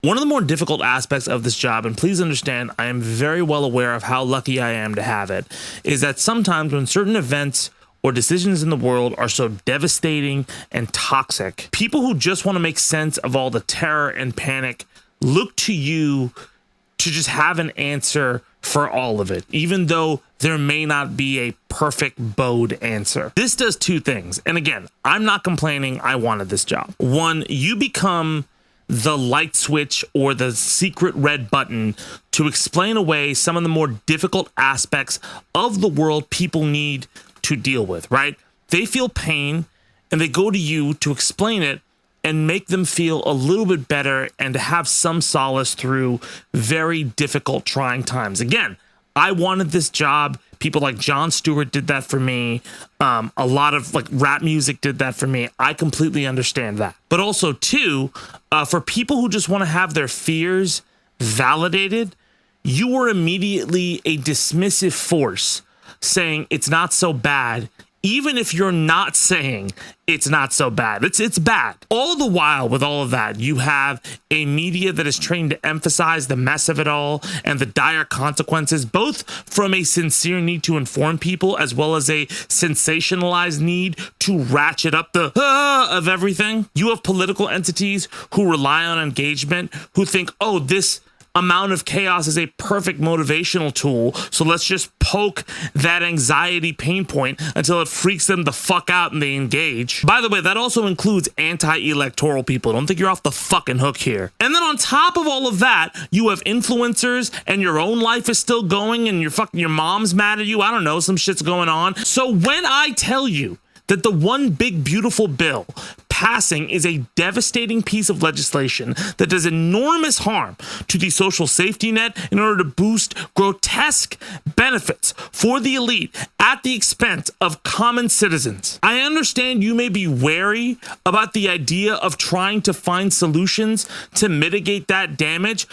One of the more difficult aspects of this job, and please understand, I am very well aware of how lucky I am to have it, is that sometimes when certain events or decisions in the world are so devastating and toxic, people who just want to make sense of all the terror and panic look to you to just have an answer for all of it, even though there may not be a perfect bowed answer. This does two things. And again, I'm not complaining. I wanted this job. One, you become the light switch or the secret red button to explain away some of the more difficult aspects of the world people need to deal with, right? They feel pain and they go to you to explain it and make them feel a little bit better and to have some solace through very difficult, trying times. Again, I wanted this job. People like Jon Stewart did that for me. A lot of like rap music did that for me. I completely understand that. But also too, for people who just want to have their fears validated, you were immediately a dismissive force saying it's not so bad, even if you're not saying it's not so bad. It's bad. All the while with all of that, you have a media that is trained to emphasize the mess of it all and the dire consequences, both from a sincere need to inform people as well as a sensationalized need to ratchet up the of everything. You have political entities who rely on engagement, who think, oh, this amount of chaos is a perfect motivational tool, so let's just poke that anxiety pain point until it freaks them the fuck out and they engage. By the way, that also includes anti-electoral people. Don't think you're off the fucking hook here. And then on top of all of that, you have influencers and your own life is still going and your mom's mad at you. I don't know, some shit's going on. So when I tell you that the one big beautiful bill passing is a devastating piece of legislation that does enormous harm to the social safety net in order to boost grotesque benefits for the elite at the expense of common citizens. I understand you may be wary about the idea of trying to find solutions to mitigate that damage,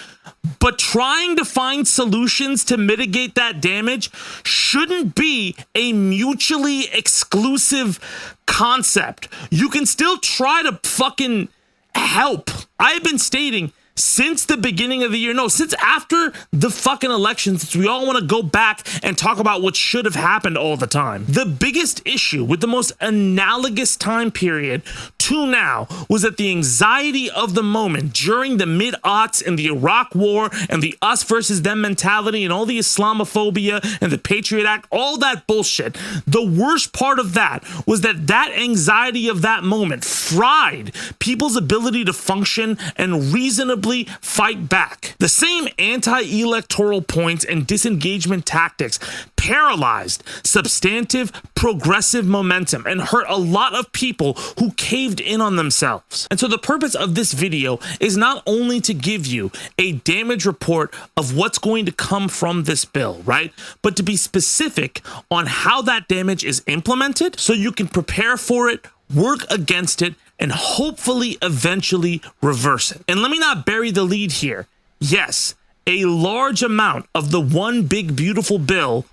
but trying to find solutions to mitigate that damage shouldn't be a mutually exclusive concept. You can still try to fucking help. I've been stating since the beginning of the year, no, since after the fucking elections, since we all want to go back and talk about what should have happened all the time. The biggest issue with the most analogous time period to now was that the anxiety of the moment during the mid-aughts and the Iraq war and the us versus them mentality and all the Islamophobia and the Patriot Act, all that bullshit. The worst part of that was that anxiety of that moment fried people's ability to function and reasonably fight back. The same anti-electoral points and disengagement tactics paralyzed substantive progressive momentum and hurt a lot of people who caved in on themselves. And so the purpose of this video is not only to give you a damage report of what's going to come from this bill, right? But to be specific on how that damage is implemented so you can prepare for it, work against it, and hopefully eventually reverse it. And let me not bury the lead here. Yes, a large amount of the one big beautiful bill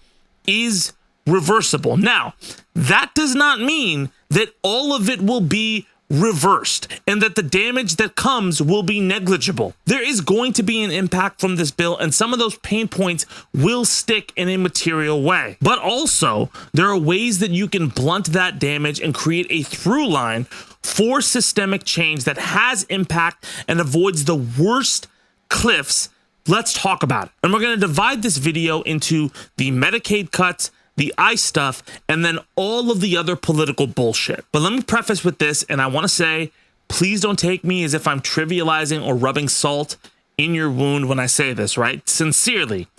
is reversible. Now, that does not mean that all of it will be reversed and that the damage that comes will be negligible. There is going to be an impact from this bill, and some of those pain points will stick in a material way. But also, there are ways that you can blunt that damage and create a through line for systemic change that has impact and avoids the worst cliffs. Let's talk about it. And we're going to divide this video into the Medicaid cuts, the ICE stuff, and then all of the other political bullshit. But let me preface with this, and I want to say, please don't take me as if I'm trivializing or rubbing salt in your wound when I say this, right? Sincerely,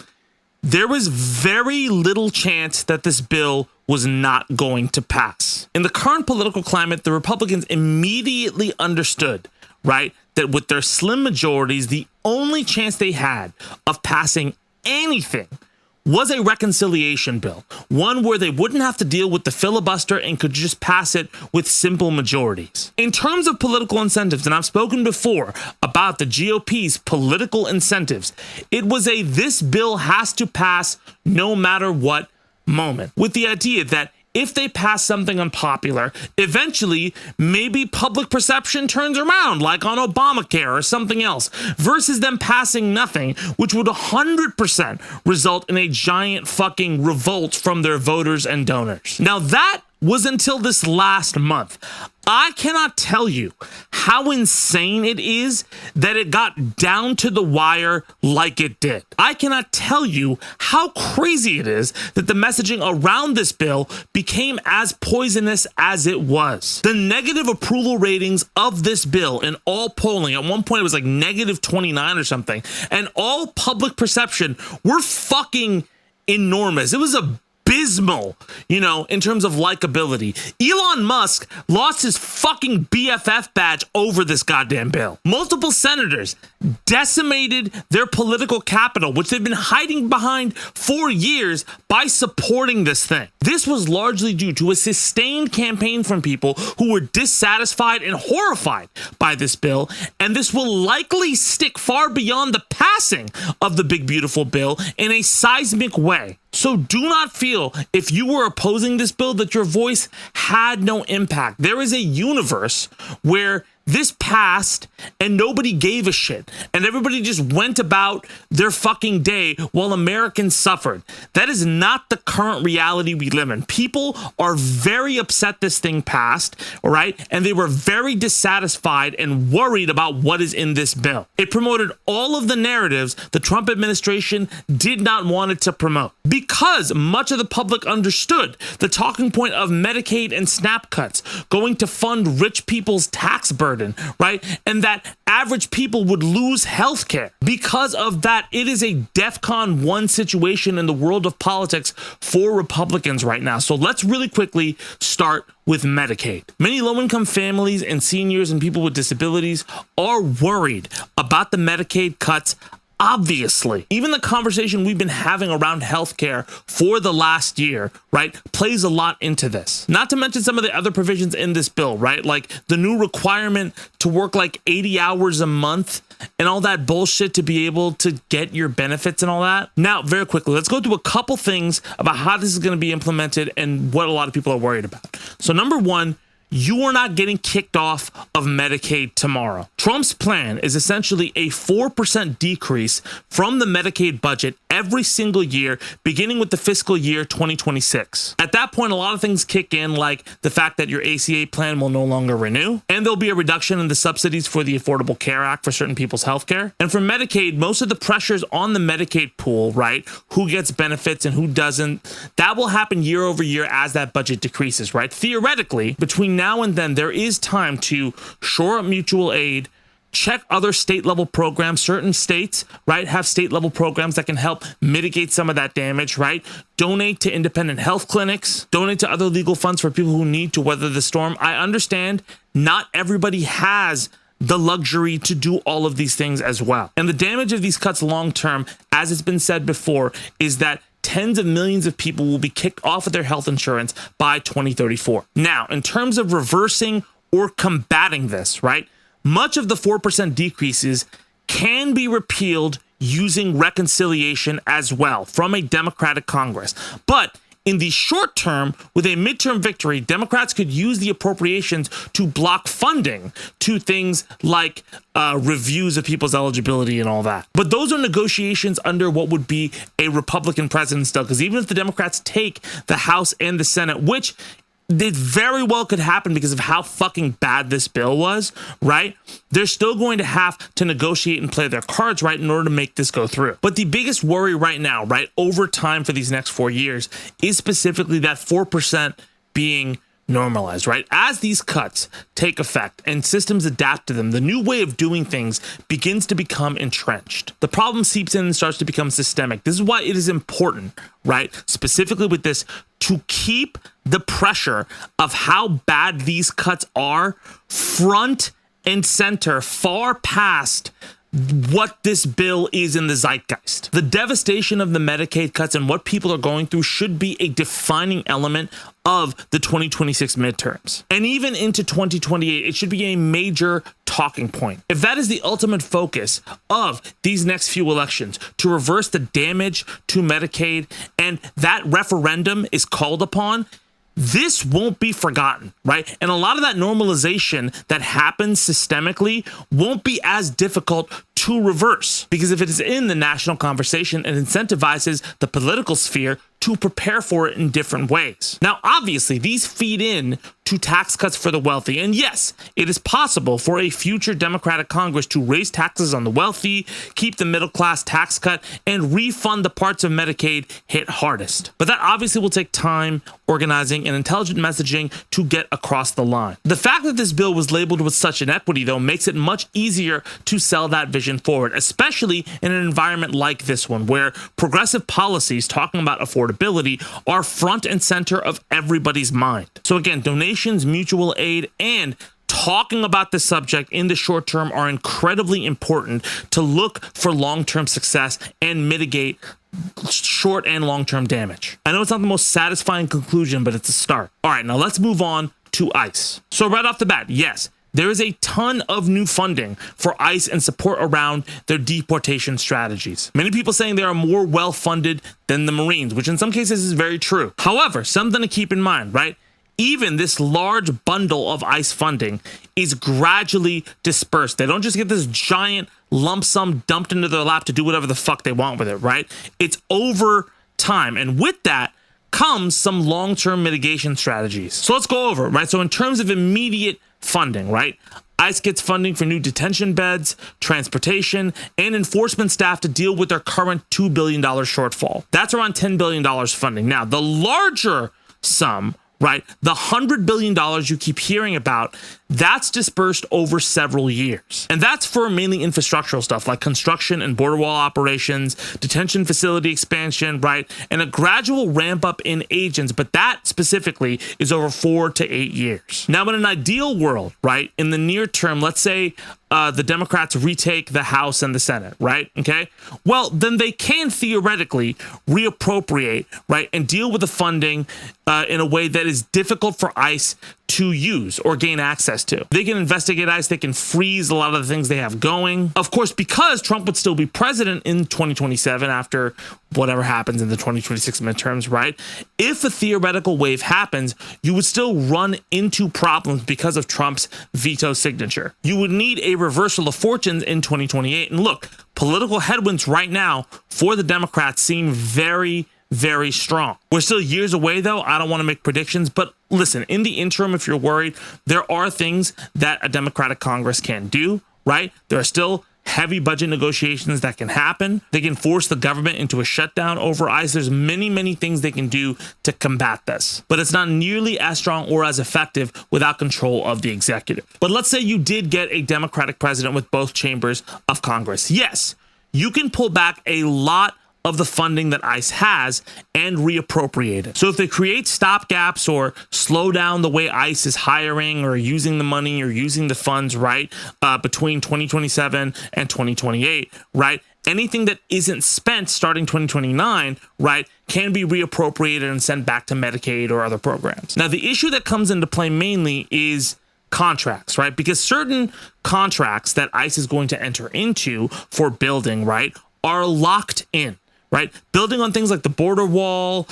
there was very little chance that this bill was not going to pass. In the current political climate, the Republicans immediately understood, right, that with their slim majorities, the only chance they had of passing anything was a reconciliation bill, one where they wouldn't have to deal with the filibuster and could just pass it with simple majorities. In terms of political incentives, and I've spoken before about the GOP's political incentives, it was a this bill has to pass no matter what moment, with the idea that if they pass something unpopular, eventually maybe public perception turns around, like on Obamacare or something else, versus them passing nothing, which would 100% result in a giant fucking revolt from their voters and donors. Now that was until this last month. I cannot tell you how insane it is that it got down to the wire like it did. I cannot tell you how crazy it is that the messaging around this bill became as poisonous as it was. The negative approval ratings of this bill in all polling, at one point it was like negative 29 or something, and all public perception were fucking enormous. It was abysmal, you know, in terms of likability. Elon Musk lost his fucking BFF badge over this goddamn bill. Multiple senators decimated their political capital, which they've been hiding behind for years, by supporting this thing. This was largely due to a sustained campaign from people who were dissatisfied and horrified by this bill, and this will likely stick far beyond the passing of the big beautiful bill in a seismic way. So do not feel, if you were opposing this bill, that your voice had no impact. There is a universe where this passed and nobody gave a shit, and everybody just went about their fucking day while Americans suffered. That is not the current reality we live in. People are very upset this thing passed, all right? And they were very dissatisfied and worried about what is in this bill. It promoted all of the narratives the Trump administration did not want it to promote, because much of the public understood the talking point of Medicaid and SNAP cuts going to fund rich people's tax burden, right? And that average people would lose health care. Because of that, it is a DEFCON 1 situation in the world of politics for Republicans right now. So let's really quickly start with Medicaid. Many low-income families and seniors and people with disabilities are worried about the Medicaid cuts. Obviously, even the conversation we've been having around healthcare for the last year, right, plays a lot into this. Not to mention some of the other provisions in this bill, right? Like the new requirement to work like 80 hours a month and all that bullshit to be able to get your benefits and all that. Now, very quickly, let's go through a couple things about how this is going to be implemented and what a lot of people are worried about. So number one, you are not getting kicked off of Medicaid tomorrow. Trump's plan is essentially a 4% decrease from the Medicaid budget every single year, beginning with the fiscal year 2026. At that point, a lot of things kick in, like the fact that your ACA plan will no longer renew, and there'll be a reduction in the subsidies for the Affordable Care Act for certain people's healthcare. And for Medicaid, most of the pressures on the Medicaid pool, right, who gets benefits and who doesn't, that will happen year over year as that budget decreases, right? Theoretically, between now and then, there is time to shore up mutual aid, check other state level programs. Certain states, right, have state level programs that can help mitigate some of that damage, right? Donate to independent health clinics, donate to other legal funds for people who need to weather the storm. I understand not everybody has the luxury to do all of these things as well. And the damage of these cuts long term, as it's been said before, is that tens of millions of people will be kicked off of their health insurance by 2034. Now, in terms of reversing or combating this, right, much of the 4% decreases can be repealed using reconciliation as well from a Democratic Congress. But in the short term, with a midterm victory, Democrats could use the appropriations to block funding to things like reviews of people's eligibility and all that. But those are negotiations under what would be a Republican president still, because even if the Democrats take the House and the Senate, which it very well could happen because of how fucking bad this bill was, right? They're still going to have to negotiate and play their cards right in order to make this go through. But the biggest worry right now, right, over time for these next 4 years is specifically that 4% being normalized, right? As these cuts take effect and systems adapt to them, the new way of doing things begins to become entrenched. The problem seeps in and starts to become systemic. This is why it is important, right, specifically with this, to keep the pressure of how bad these cuts are front and center, far past what this bill is in the zeitgeist. The devastation of the Medicaid cuts and what people are going through should be a defining element of the 2026 midterms. And even into 2028, it should be a major talking point. If that is the ultimate focus of these next few elections, to reverse the damage to Medicaid, and that referendum is called upon, this won't be forgotten, right? And a lot of that normalization that happens systemically won't be as difficult to reverse, because if it is in the national conversation, it incentivizes the political sphere to prepare for it in different ways. Now, obviously, these feed in to tax cuts for the wealthy. And yes, it is possible for a future Democratic Congress to raise taxes on the wealthy, keep the middle class tax cut, and refund the parts of Medicaid hit hardest. But that obviously will take time, organizing, and intelligent messaging to get across the line. The fact that this bill was labeled with such inequity, though, makes it much easier to sell that vision forward, especially in an environment like this one, where progressive policies talking about affordability are front and center of everybody's mind. So again, donations, mutual aid, and talking about this subject in the short term are incredibly important to look for long-term success and mitigate short and long-term damage. I know it's not the most satisfying conclusion, but it's a start. All right, now let's move on to ICE. So right off the bat, yes, there is a ton of new funding for ICE and support around their deportation strategies. Many people saying they are more well-funded than the Marines, which in some cases is very true. However, something to keep in mind, right? Even this large bundle of ICE funding is gradually dispersed. They don't just get this giant lump sum dumped into their lap to do whatever the fuck they want with it, right? It's over time. And with that comes some long-term mitigation strategies. So let's go over it, right? So in terms of immediate funding, right? ICE gets funding for new detention beds, transportation, and enforcement staff to deal with their current $2 billion shortfall. That's around $10 billion funding. Now, the larger sum, right, the $100 billion you keep hearing about, that's dispersed over several years. And that's for mainly infrastructural stuff like construction and border wall operations, detention facility expansion, right, and a gradual ramp up in agents, but that specifically is over 4 to 8 years. Now, in an ideal world, right, in the near term, let's say the Democrats retake the House and the Senate, right? Okay. Well, then they can theoretically reappropriate, right, and deal with the funding in a way that is difficult for ICE to use or gain access to. They can investigate ICE, they can freeze a lot of the things they have going. Of course, because Trump would still be president in 2027 after whatever happens in the 2026 midterms, right? If a theoretical wave happens, you would still run into problems because of Trump's veto signature. You would need a reversal of fortunes in 2028. And look, political headwinds right now for the Democrats seem very, very strong. We're still years away, though. I don't want to make predictions, but listen, in the interim, if you're worried, there are things that a Democratic Congress can do, right? There are still heavy budget negotiations that can happen. They can force the government into a shutdown over ICE. There's many, many things they can do to combat this, but it's not nearly as strong or as effective without control of the executive. But let's say you did get a Democratic president with both chambers of Congress. Yes, you can pull back a lot of the funding that ICE has and reappropriate it. So if they create stopgaps or slow down the way ICE is hiring or using the money or using the funds, right, between 2027 and 2028, right, anything that isn't spent starting 2029, right, can be reappropriated and sent back to Medicaid or other programs. Now, the issue that comes into play mainly is contracts, right? Because certain contracts that ICE is going to enter into for building, right, are locked in. Right? Building on things like the border wall,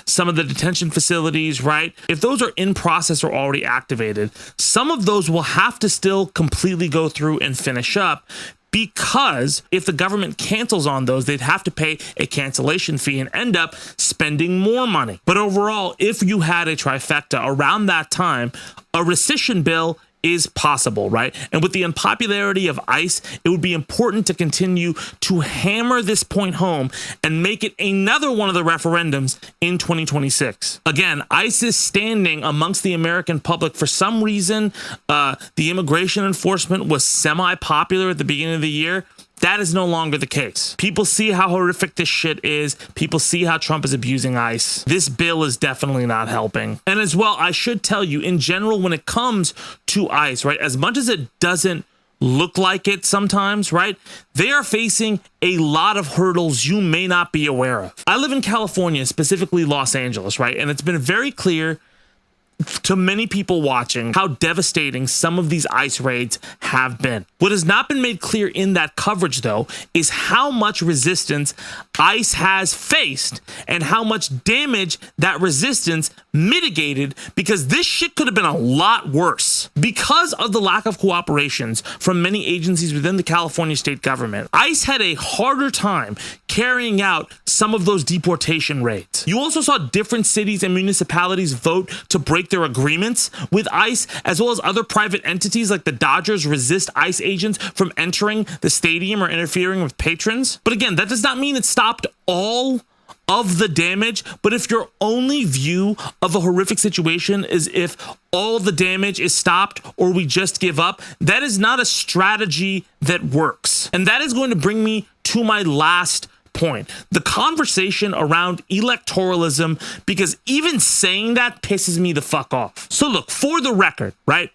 some of the detention facilities, right? If those are in process or already activated, some of those will have to still completely go through and finish up, because if the government cancels on those, they'd have to pay a cancellation fee and end up spending more money. But overall, if you had a trifecta around that time, a rescission bill is possible, right? And with the unpopularity of ICE, it would be important to continue to hammer this point home and make it another one of the referendums in 2026. Again, ICE is standing amongst the American public. For some reason, the immigration enforcement was semi-popular at the beginning of the year. That is no longer the case. People see how horrific this shit is. People see how Trump is abusing ICE. This bill is definitely not helping. And as well, I should tell you, in general, when it comes to ICE, right, as much as it doesn't look like it sometimes, right, they are facing a lot of hurdles you may not be aware of. I live in California, specifically Los Angeles, right, and it's been very clear to many people watching how devastating some of these ICE raids have been. What has not been made clear in that coverage, though, is how much resistance ICE has faced and how much damage that resistance mitigated, because this shit could have been a lot worse. Because of the lack of cooperations from many agencies within the California state government, ICE had a harder time carrying out some of those deportation raids. You also saw different cities and municipalities vote to break their agreements with ICE, as well as other private entities like the Dodgers resist ICE agents from entering the stadium or interfering with patrons. But again, that does not mean it stopped all of the damage. But if your only view of a horrific situation is if all the damage is stopped or we just give up, that is not a strategy that works. And that is going to bring me to my last point, the conversation around electoralism, because even saying that pisses me the fuck off. So look, for the record, right,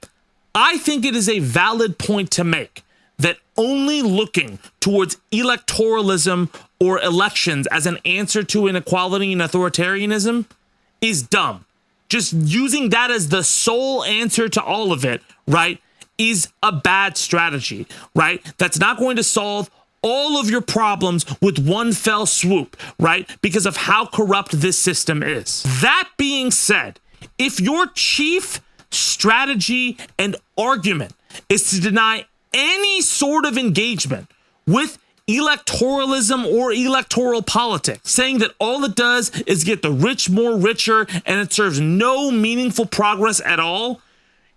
I think it is a valid point to make that only looking towards electoralism or elections as an answer to inequality and authoritarianism is dumb. Just using that as the sole answer to all of it, right, is a bad strategy, right? That's not going to solve all of your problems with one fell swoop, right? Because of how corrupt this system is. That being said, if your chief strategy and argument is to deny any sort of engagement with electoralism or electoral politics, saying that all it does is get the rich more richer and it serves no meaningful progress at all,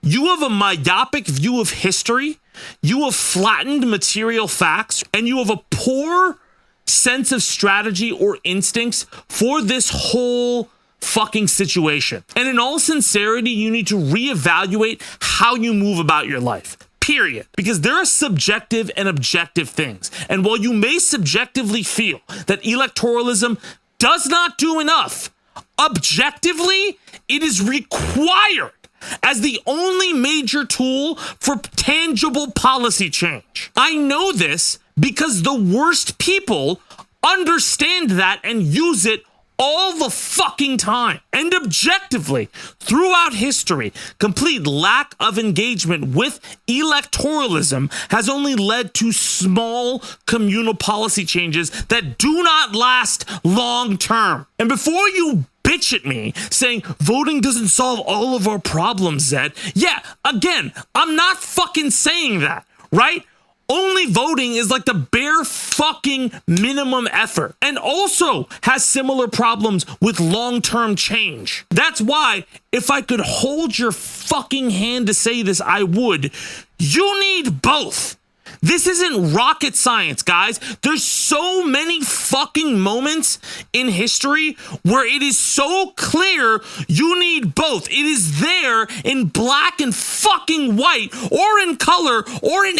you have a myopic view of history, you have flattened material facts, and you have a poor sense of strategy or instincts for this whole fucking situation. And in all sincerity, you need to reevaluate how you move about your life. Period. Because there are subjective and objective things. And while you may subjectively feel that electoralism does not do enough, objectively, it is required as the only major tool for tangible policy change. I know this because the worst people understand that and use it all the fucking time. And objectively, throughout history, complete lack of engagement with electoralism has only led to small communal policy changes that do not last long term. And before you bitch at me saying voting doesn't solve all of our problems, Zed, yeah, again, I'm not fucking saying that, right? Only voting is like the bare fucking minimum effort, and also has similar problems with long-term change. That's why, if I could hold your fucking hand to say this, I would. You need both. This isn't rocket science, guys. There's so many fucking moments in history where it is so clear you need both. It is there in black and fucking white, or in color, or in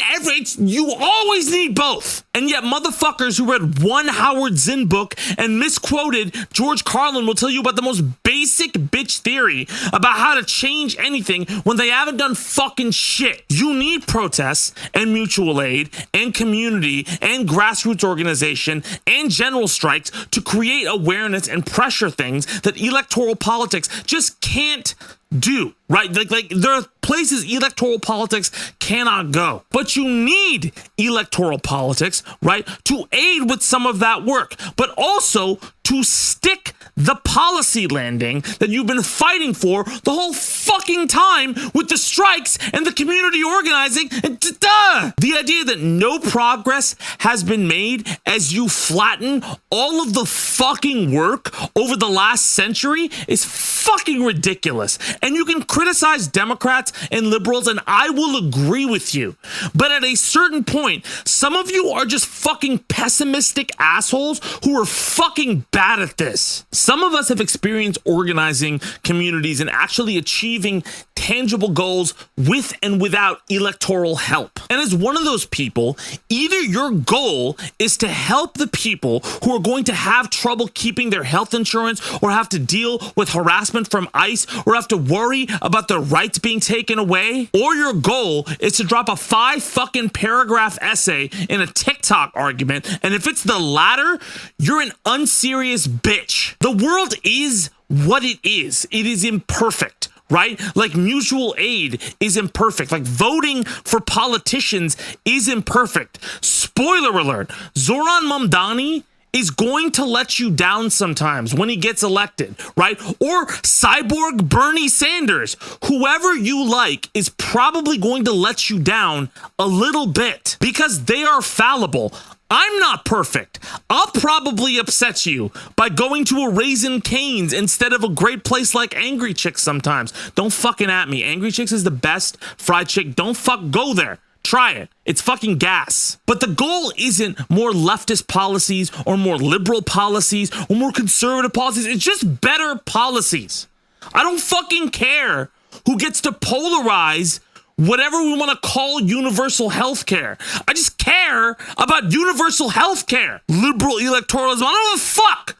you always need both. And yet motherfuckers who read one Howard Zinn book and misquoted George Carlin will tell you about the most basic bitch theory about how to change anything when they haven't done fucking shit. You need protests and mutual aid and community and grassroots organization and general strikes to create awareness and pressure things that electoral politics just can't do, right? Like there are places electoral politics cannot go, but you need electoral politics, right, to aid with some of that work, but also to stick the policy landing that you've been fighting for the whole fucking time with the strikes and the community organizing and the idea that no progress has been made as you flatten all of the fucking work over the last century is fucking ridiculous. And you can criticize Democrats and liberals, and I will agree with you. But at a certain point, some of you are just fucking pessimistic assholes who are fucking bad at this. Some of us have experienced organizing communities and actually achieving tangible goals with and without electoral help. And as one of those people, either your goal is to help the people who are going to have trouble keeping their health insurance, or have to deal with harassment from ICE, or have to worry about their rights being taken away, or your goal is to drop a 5 fucking paragraph essay in a TikTok argument, and if it's the latter, you're an unserious bitch. The world is what it is. It is imperfect, right? Like mutual aid is imperfect. Like voting for politicians is imperfect. Spoiler alert, Zoran Mamdani is going to let you down sometimes when he gets elected, right? Or cyborg Bernie Sanders, whoever you like, is probably going to let you down a little bit because they are fallible. I'm not perfect. I'll probably upset you by going to a Raising Cane's instead of a great place like Angry Chicks sometimes. Don't fucking at me. Angry Chicks is the best fried chick. Don't go there. Try it. It's fucking gas. But the goal isn't more leftist policies or more liberal policies or more conservative policies. It's just better policies. I don't fucking care who gets to polarize whatever we want to call universal health care. I just care about universal health care. Liberal electoralism. I don't give a fuck.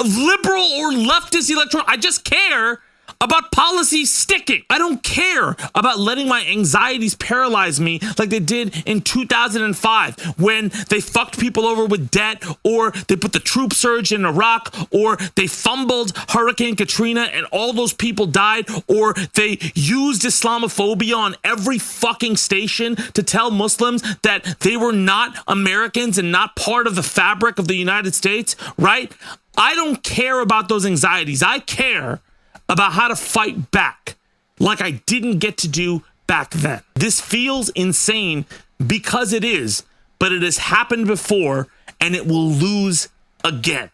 Liberal or leftist electoral. I just care about policy sticking. I don't care about letting my anxieties paralyze me like they did in 2005 when they fucked people over with debt, or they put the troop surge in Iraq, or they fumbled Hurricane Katrina and all those people died, or they used Islamophobia on every fucking station to tell Muslims that they were not Americans and not part of the fabric of the United States, right? I don't care about those anxieties. I care about how to fight back like I didn't get to do back then. This feels insane because it is, but it has happened before and it will lose again.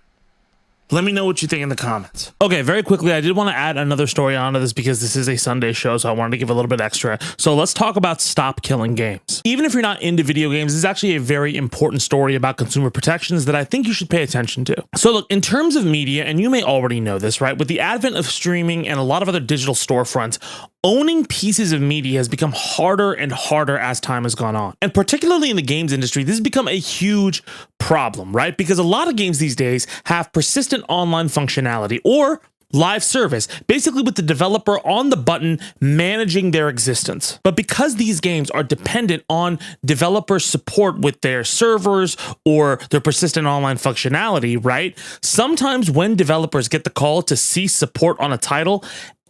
Let me know what you think in the comments. Okay, very quickly, I did want to add another story onto this because this is a Sunday show, so I wanted to give a little bit extra. So let's talk about Stop Killing Games. Even if you're not into video games, this is actually a very important story about consumer protections that I think you should pay attention to. So look, in terms of media, and you may already know this, right? With the advent of streaming and a lot of other digital storefronts, owning pieces of media has become harder and harder as time has gone on. And particularly in the games industry, this has become a huge problem, right? Because a lot of games these days have persistent online functionality or live service, basically with the developer on the button managing their existence. But because these games are dependent on developer support with their servers or their persistent online functionality, right? Sometimes when developers get the call to cease support on a title,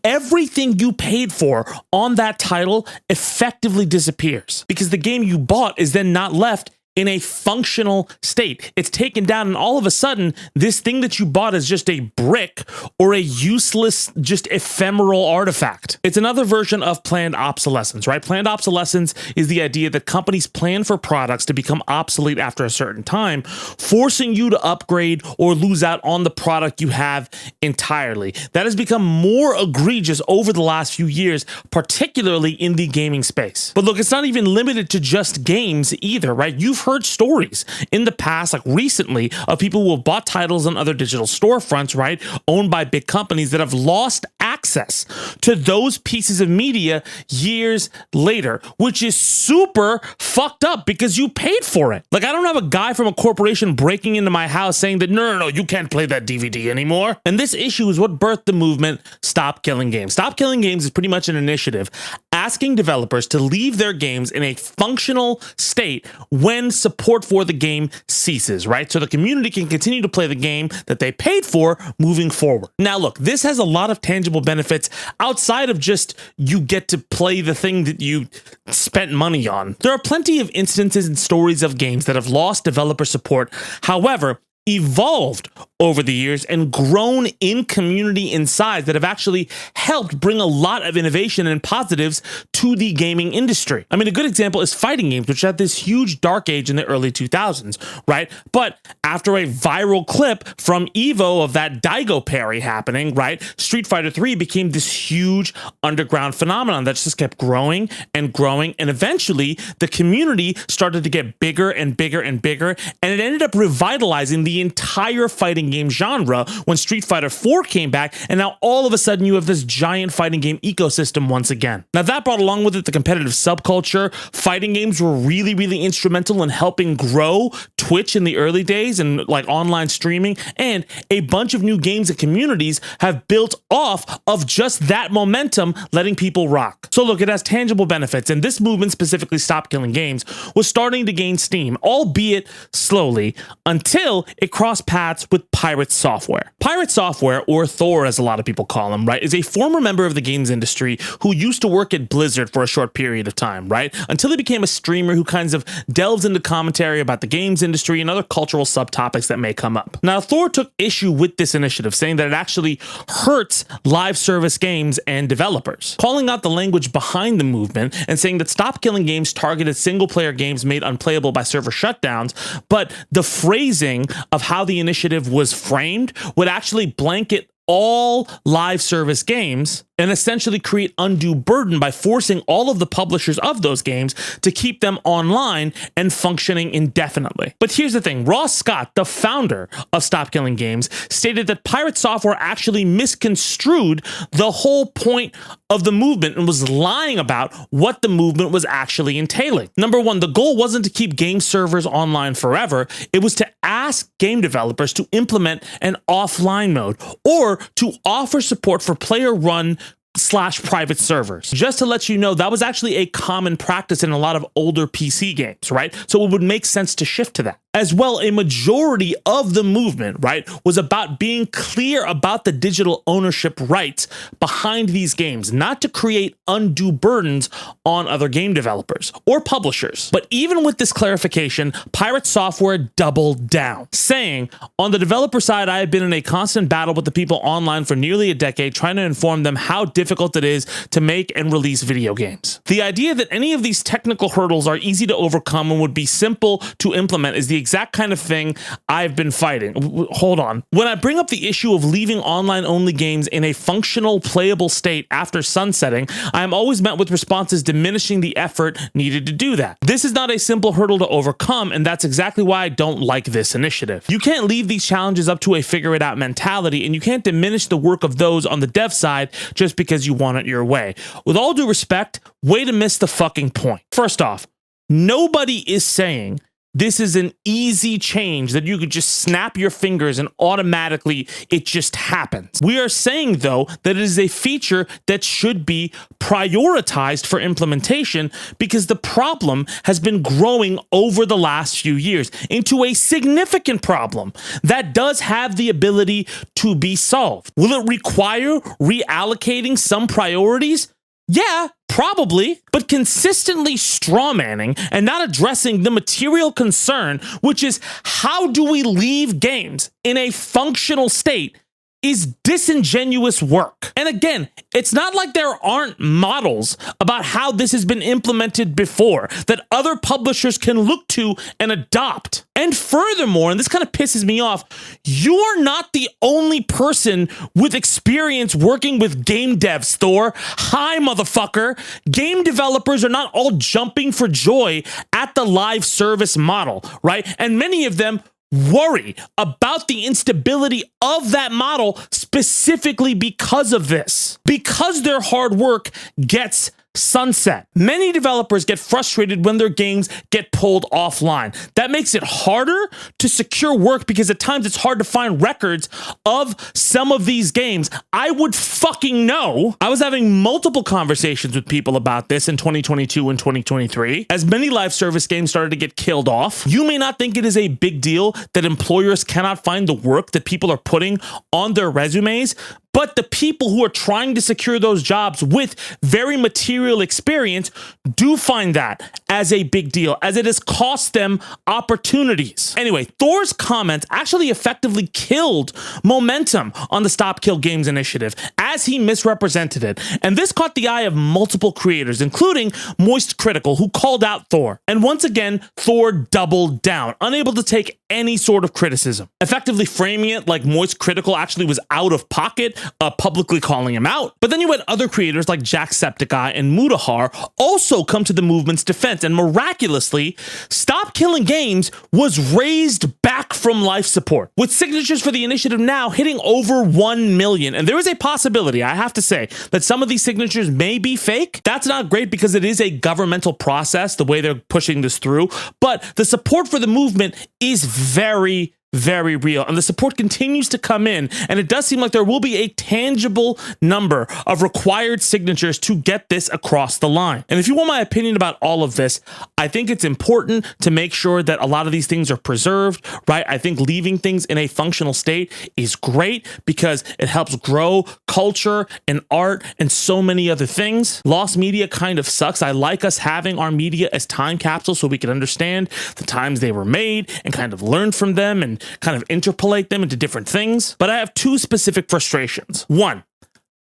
everything you paid for on that title effectively disappears because the game you bought is then not left in a functional state. It's taken down, and all of a sudden, this thing that you bought is just a brick or a useless, just ephemeral artifact. It's another version of planned obsolescence, right? Planned obsolescence is the idea that companies plan for products to become obsolete after a certain time, forcing you to upgrade or lose out on the product you have entirely. That has become more egregious over the last few years, particularly in the gaming space. But look, it's not even limited to just games either, right? You've heard stories in the past, like recently, of people who have bought titles on other digital storefronts, right, owned by big companies that have lost access to those pieces of media years later, which is super fucked up because you paid for it. Like, I don't have a guy from a corporation breaking into my house saying that, no, you can't play that DVD anymore. And this issue is what birthed the movement Stop Killing Games. Stop Killing Games is pretty much an initiative asking developers to leave their games in a functional state when support for the game ceases, right? So the community can continue to play the game that they paid for moving forward. Now, look, this has a lot of tangible benefits outside of just you get to play the thing that you spent money on. There are plenty of instances and stories of games that have lost developer support. However, evolved over the years and grown in community in size that have actually helped bring a lot of innovation and positives to the gaming industry. I mean, a good example is fighting games, which had this huge dark age in the early 2000s, right? But after a viral clip from Evo of that Daigo parry happening, right, Street Fighter 3 became this huge underground phenomenon that just kept growing and growing, and eventually the community started to get bigger and bigger and bigger, and it ended up revitalizing the entire fighting game genre when Street Fighter 4 came back, and now all of a sudden you have this giant fighting game ecosystem once again. Now that brought along with it the competitive subculture. Fighting games were really, really instrumental in helping grow Twitch in the early days and like online streaming, and a bunch of new games and communities have built off of just that momentum, letting people rock. So look, it has tangible benefits, and this movement, specifically Stop Killing Games, was starting to gain steam, albeit slowly, until it crossed paths with Pirate Software. Pirate Software, or Thor as a lot of people call him, right, is a former member of the games industry who used to work at Blizzard for a short period of time, right, until he became a streamer who kind of delves into commentary about the games industry and other cultural subtopics that may come up. Now, Thor took issue with this initiative, saying that it actually hurts live service games and developers, calling out the language behind the movement and saying that Stop Killing Games targeted single-player games made unplayable by server shutdowns, but the phrasing of how the initiative was framed would actually blanket all live service games and essentially create undue burden by forcing all of the publishers of those games to keep them online and functioning indefinitely. But here's the thing, Ross Scott, the founder of Stop Killing Games, stated that Pirate Software actually misconstrued the whole point of the movement and was lying about what the movement was actually entailing. Number one, the goal wasn't to keep game servers online forever, it was to ask game developers to implement an offline mode or to offer support for player-run /private servers. Just to let you know, that was actually a common practice in a lot of older PC games, right? So it would make sense to shift to that. As well, a majority of the movement, right, was about being clear about the digital ownership rights behind these games, not to create undue burdens on other game developers or publishers. But even with this clarification, Pirate Software doubled down, saying, on the developer side, I have been in a constant battle with the people online for nearly a decade, trying to inform them how difficult it is to make and release video games. The idea that any of these technical hurdles are easy to overcome and would be simple to implement is the exact kind of thing I've been fighting. Hold on. When I bring up the issue of leaving online-only games in a functional, playable state after sunsetting, I am always met with responses diminishing the effort needed to do that. This is not a simple hurdle to overcome, and that's exactly why I don't like this initiative. You can't leave these challenges up to a figure-it-out mentality, and you can't diminish the work of those on the dev side just because you want it your way. With all due respect, way to miss the fucking point. First off, nobody is saying this is an easy change that you could just snap your fingers and automatically it just happens. We are saying, though, that it is a feature that should be prioritized for implementation because the problem has been growing over the last few years into a significant problem that does have the ability to be solved. Will it require reallocating some priorities? Yeah, probably, but consistently strawmanning and not addressing the material concern, which is how do we leave games in a functional state, is disingenuous work. And again, it's not like there aren't models about how this has been implemented before that other publishers can look to and adopt. And furthermore, and this kind of pisses me off, you are not the only person with experience working with game devs, Thor. Hi, motherfucker. Game developers are not all jumping for joy at the live service model, right? And many of them worry about the instability of that model specifically because of this, because their hard work gets sunset. Many developers get frustrated when their games get pulled offline. That makes it harder to secure work because at times it's hard to find records of some of these games. I would fucking know. I was having multiple conversations with people about this in 2022 and 2023 as many live service games started to get killed off. You may not think it is a big deal that employers cannot find the work that people are putting on their resumes, but the people who are trying to secure those jobs with very material experience do find that as a big deal, as it has cost them opportunities. Anyway, Thor's comments actually effectively killed momentum on the Stop Kill Games initiative as he misrepresented it. And this caught the eye of multiple creators, including Moist Critical, who called out Thor. And once again, Thor doubled down, unable to take any sort of criticism, effectively framing it like Moist Critical actually was out of pocket, publicly calling him out. But then you had other creators like Jacksepticeye and Mudahar also come to the movement's defense, and miraculously, Stop Killing Games was raised back from life support, with signatures for the initiative now hitting over 1 million. And there is a possibility, I have to say, that some of these signatures may be fake. That's not great because it is a governmental process, the way they're pushing this through. But the support for the movement is very, very real, and the support continues to come in, and it does seem like there will be a tangible number of required signatures to get this across the line. And if you want my opinion about all of this, I think it's important to make sure that a lot of these things are preserved, right? I think leaving things in a functional state is great because it helps grow culture and art and so many other things. Lost media kind of sucks. I like us having our media as time capsules so we can understand the times they were made and kind of learn from them and kind of interpolate them into different things. But I have two specific frustrations. One,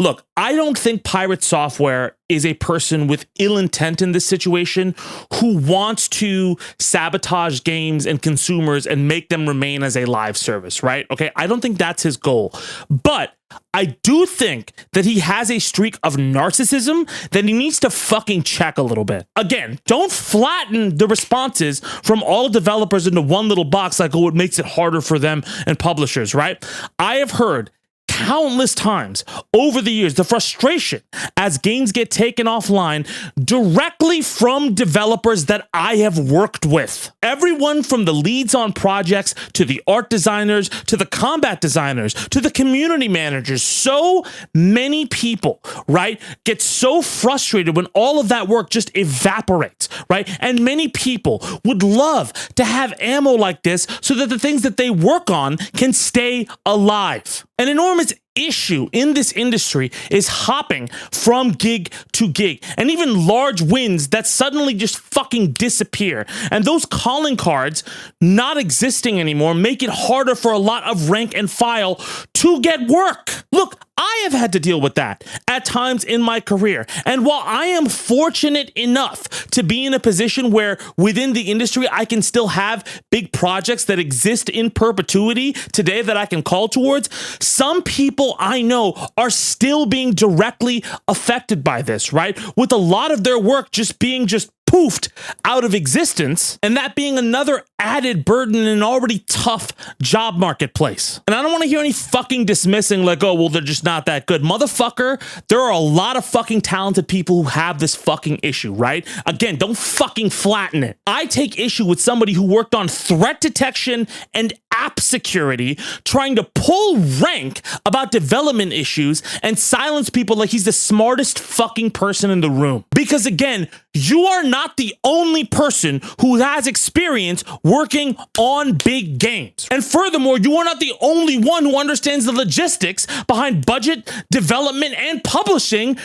look, I don't think Pirate Software is a person with ill intent in this situation who wants to sabotage games and consumers and make them remain as a live service, right? Okay, I don't think that's his goal. But I do think that he has a streak of narcissism that he needs to fucking check a little bit. Again, don't flatten the responses from all developers into one little box like, oh, it makes it harder for them and publishers, right? I have heard countless times over the years the frustration as games get taken offline directly from developers that I have worked with. Everyone from the leads on projects to the art designers to the combat designers to the community managers. So many people, right, get so frustrated when all of that work just evaporates, right? And many people would love to have ammo like this so that the things that they work on can stay alive. An enormous issue in this industry is hopping from gig to gig, and even large wins that suddenly just fucking disappear. And those calling cards not existing anymore make it harder for a lot of rank and file to get work. Look, I have had to deal with that at times in my career. And while I am fortunate enough to be in a position where within the industry I can still have big projects that exist in perpetuity today that I can call towards, some people I know are still being directly affected by this, right? With a lot of their work just being poofed out of existence, and that being another added burden in an already tough job marketplace. And I don't want to hear any fucking dismissing like, oh, well, they're just not that good. Motherfucker, there are a lot of fucking talented people who have this fucking issue, right? Again, don't fucking flatten it. I take issue with somebody who worked on threat detection and app security, trying to pull rank about development issues and silence people like he's the smartest fucking person in the room. Because again, you are not the only person who has experience working on big games. And furthermore, you are not the only one who understands the logistics behind budget, development, and publishing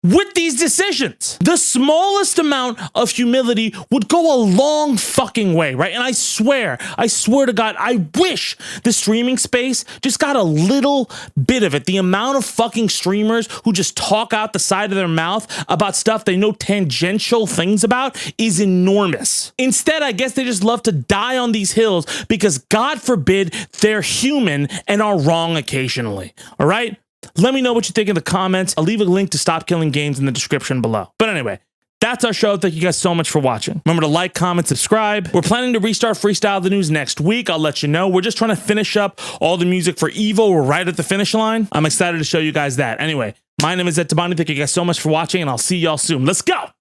with these decisions. The smallest amount of humility would go a long fucking way, right? And I swear to God, I wish the streaming space just got a little bit of it. The amount of fucking streamers who just talk out the side of their mouth about stuff they know tangential things about is enormous. Instead, I guess they just love to die on these hills because God forbid they're human and are wrong occasionally, all right? Let me know what you think in the comments. I'll leave a link to Stop Killing Games in the description below. But anyway, that's our show. Thank you guys so much for watching. Remember to like, comment, subscribe. We're planning to restart Freestyle the News next week. I'll let you know. We're just trying to finish up all the music for Evo. We're right at the finish line. I'm excited to show you guys that. Anyway, my name is Tabani. Thank you guys so much for watching, and I'll see y'all soon. Let's go.